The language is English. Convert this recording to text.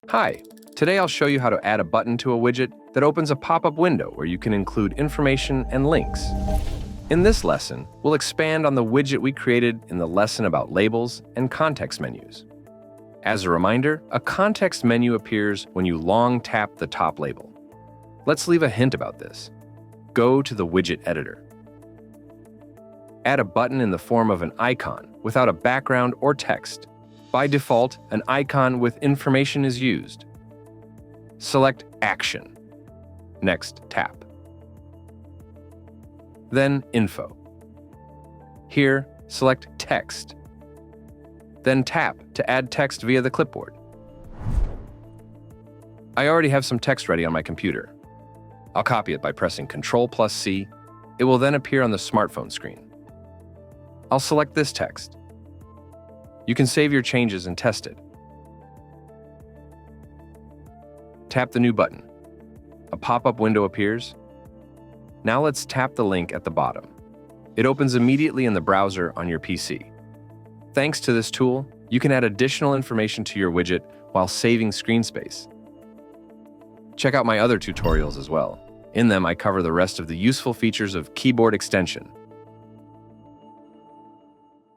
Hi, today I'll show you how to add a button to a widget that opens a pop-up window where you can include information and links. In this lesson, we'll expand on the widget we created in the lesson about labels and context menus. As a reminder, a context menu appears when you long tap the top label. Let's leave a hint about this. Go to the widget editor. Add a button in the form of an icon without a background or text. By default, an icon with information is used. Select Action. Next, tap. Then Info. Here, select Text. Then tap to add text via the clipboard. I already have some text ready on my computer. I'll copy it by pressing Ctrl+C. It will then appear on the smartphone screen. I'll select this text. You can save your changes and test it. Tap the new button. A pop-up window appears. Now let's tap the link at the bottom. It opens immediately in the browser on your PC. Thanks to this tool, you can add additional information to your widget while saving screen space. Check out my other tutorials as well. In them, I cover the rest of the useful features of keyboard extension.